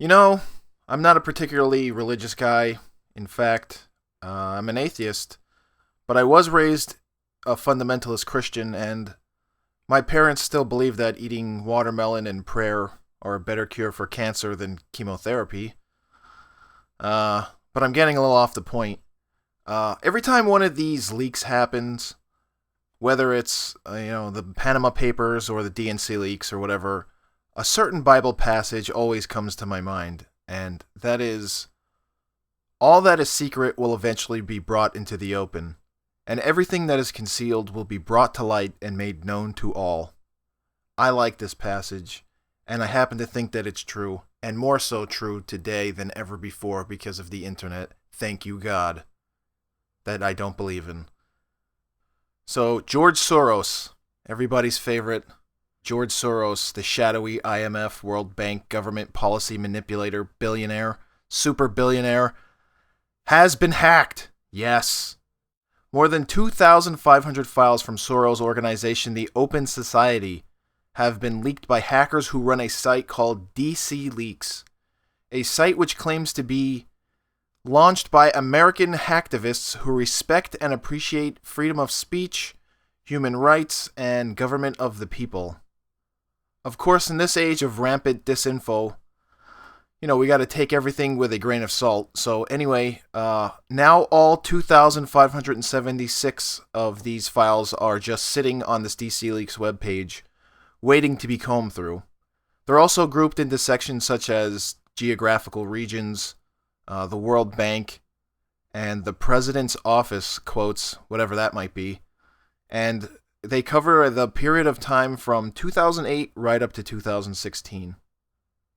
You know, I'm not a particularly religious guy. In fact, I'm an atheist. But I was raised a fundamentalist Christian, and my parents still believe that eating watermelon and prayer are a better cure for cancer than chemotherapy. But I'm getting a little off the point. Every time one of these leaks happens, whether it's the Panama Papers or the DNC leaks or whatever, a certain Bible passage always comes to my mind, and that is, all that is secret will eventually be brought into the open, and everything that is concealed will be brought to light and made known to all. I like this passage, and I happen to think that it's true, and more so true today than ever before because of the internet. Thank you, God, that I don't believe in. So, George Soros, everybody's favorite, George Soros, the shadowy IMF, World Bank, government policy manipulator, billionaire, super billionaire, has been hacked. Yes. More than 2,500 files from Soros' organization, the Open Society, have been leaked by hackers who run a site called DC Leaks, a site which claims to be launched by American hacktivists who respect and appreciate freedom of speech, human rights, and government of the people. Of course, in this age of rampant disinfo, we got to take everything with a grain of salt. So anyway, now all 2,576 of these files are just sitting on this DC Leaks webpage, waiting to be combed through. They're also grouped into sections such as geographical regions, the World Bank, and the President's Office quotes, whatever that might be. And they cover the period of time from 2008 right up to 2016.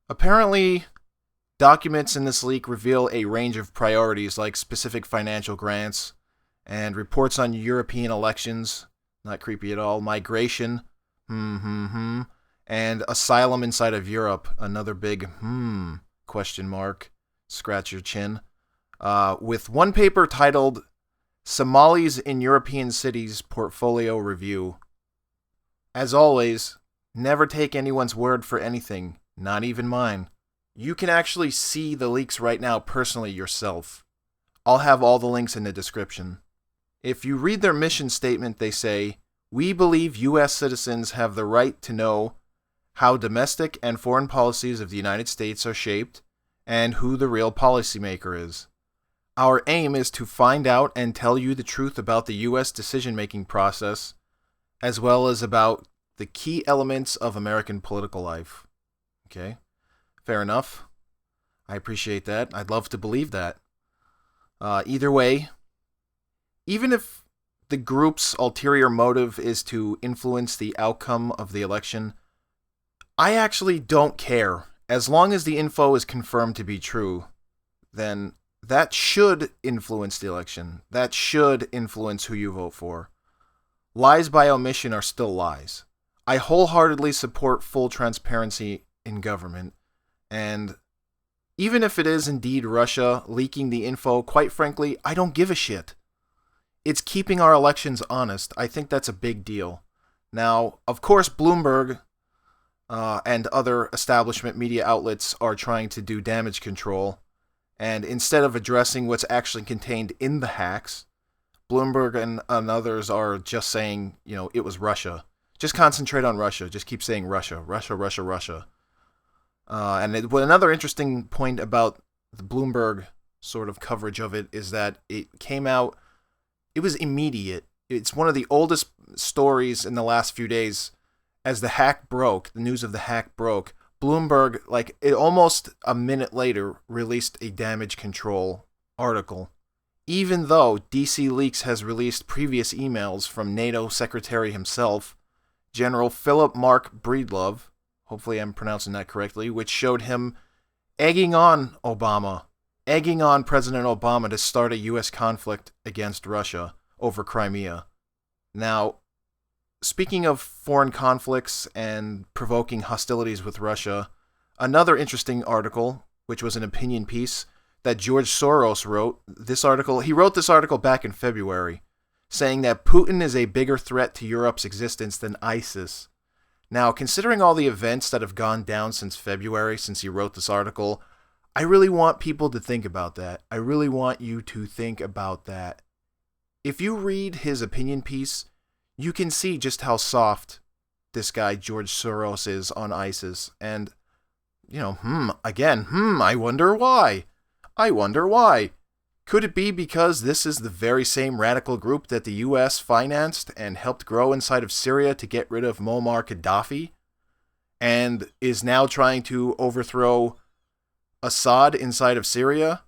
Apparently, documents in this leak reveal a range of priorities like specific financial grants and reports on European elections, not creepy at all, migration, and asylum inside of Europe, another big question mark, scratch your chin, with one paper titled Somalis in European Cities Portfolio Review. As always, never take anyone's word for anything, not even mine. You can actually see the leaks right now personally yourself. I'll have all the links in the description. If you read their mission statement, they say, "We believe U.S. citizens have the right to know how domestic and foreign policies of the United States are shaped and who the real policymaker is. Our aim is to find out and tell you the truth about the U.S. decision-making process, as well as about the key elements of American political life." Okay, fair enough. I appreciate that. I'd love to believe that. Either way, even if the group's ulterior motive is to influence the outcome of the election, I actually don't care. As long as the info is confirmed to be true, then that should influence the election. That should influence who you vote for. Lies by omission are still lies. I wholeheartedly support full transparency in government, and even if it is indeed Russia leaking the info, quite frankly, I don't give a shit. It's keeping our elections honest. I think that's a big deal. Now, of course, Bloomberg and other establishment media outlets are trying to do damage control, and instead of addressing what's actually contained in the hacks, Bloomberg and others are just saying, it was Russia. Just concentrate on Russia. Just keep saying Russia, Russia, Russia, Russia. Another interesting point about the Bloomberg sort of coverage of it is that it came out, it was immediate. It's one of the oldest stories in the last few days. As the hack broke, the news of the hack broke, Bloomberg, almost a minute later, released a damage control article. Even though DC Leaks has released previous emails from NATO Secretary himself, General Philip Mark Breedlove, hopefully I'm pronouncing that correctly, which showed him egging on President Obama to start a U.S. conflict against Russia over Crimea. Now, speaking of foreign conflicts and provoking hostilities with Russia, another interesting article, which was an opinion piece that George Soros wrote, he wrote this article back in February, saying that Putin is a bigger threat to Europe's existence than ISIS. Now, considering all the events that have gone down since February, since he wrote this article, I really want people to think about that. I really want you to think about that. If you read his opinion piece, you can see just how soft this guy George Soros is on ISIS. And, I wonder why. I wonder why. Could it be because this is the very same radical group that the U.S. financed and helped grow inside of Syria to get rid of Muammar Gaddafi? And is now trying to overthrow Assad inside of Syria?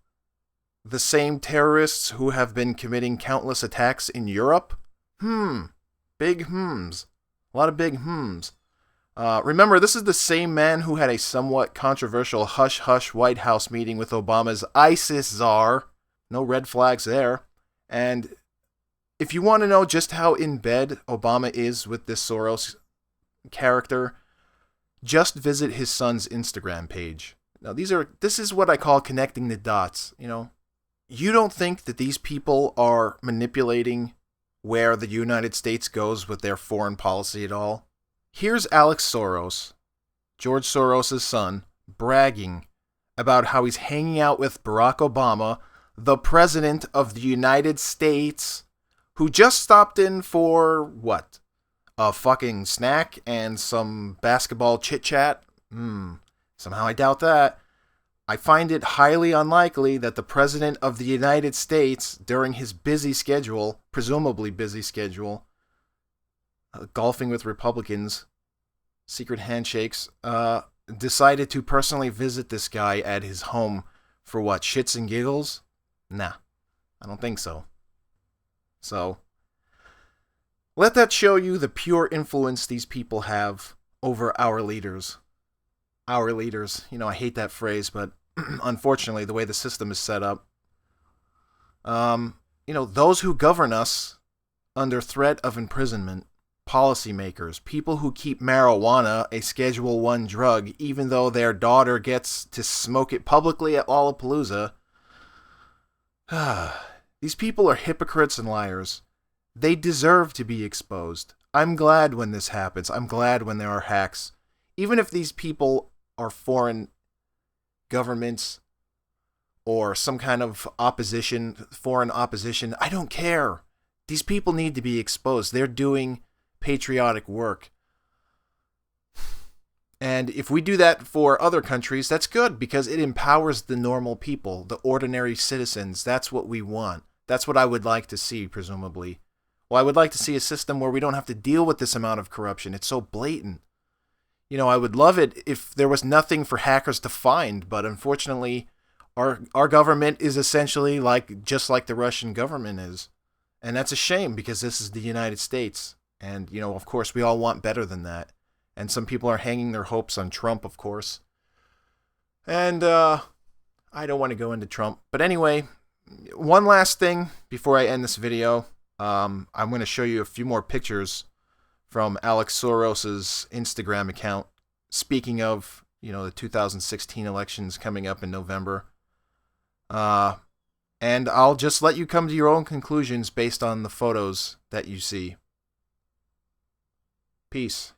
The same terrorists who have been committing countless attacks in Europe? Big hms. A lot of big hms. Remember, this is the same man who had a somewhat controversial hush-hush White House meeting with Obama's ISIS czar. No red flags there. And if you want to know just how in bed Obama is with this Soros character, just visit his son's Instagram page. Now, this is what I call connecting the dots, You don't think that these people are manipulating where the United States goes with their foreign policy at all? Here's Alex Soros, George Soros' son, bragging about how he's hanging out with Barack Obama, the President of the United States, who just stopped in for, what? A fucking snack and some basketball chit-chat? Somehow I doubt that. I find it highly unlikely that the President of the United States, during his busy schedule, presumably busy schedule, golfing with Republicans, secret handshakes, decided to personally visit this guy at his home for what, shits and giggles? Nah, I don't think so. So, let that show you the pure influence these people have over our leaders. Our leaders. I hate that phrase, but unfortunately, the way the system is set up, those who govern us under threat of imprisonment, policymakers, people who keep marijuana a Schedule I drug, even though their daughter gets to smoke it publicly at Lollapalooza. These people are hypocrites and liars. They deserve to be exposed. I'm glad when this happens. I'm glad when there are hacks. Even if these people are foreign governments or some kind of foreign opposition, I don't care. These people need to be exposed. They're doing patriotic work. And if we do that for other countries, that's good because it empowers the normal people, the ordinary citizens. That's what we want. That's what I would like to see, presumably. Well, I would like to see a system where we don't have to deal with this amount of corruption. It's so blatant. I would love it if there was nothing for hackers to find, but unfortunately, our government is essentially just like the Russian government is. And that's a shame because this is the United States. And, of course, we all want better than that. And some people are hanging their hopes on Trump, of course. And I don't want to go into Trump. But anyway, one last thing before I end this video. I'm going to show you a few more pictures from Alex Soros' Instagram account. Speaking of, the 2016 elections coming up in November. And I'll just let you come to your own conclusions based on the photos that you see. Peace.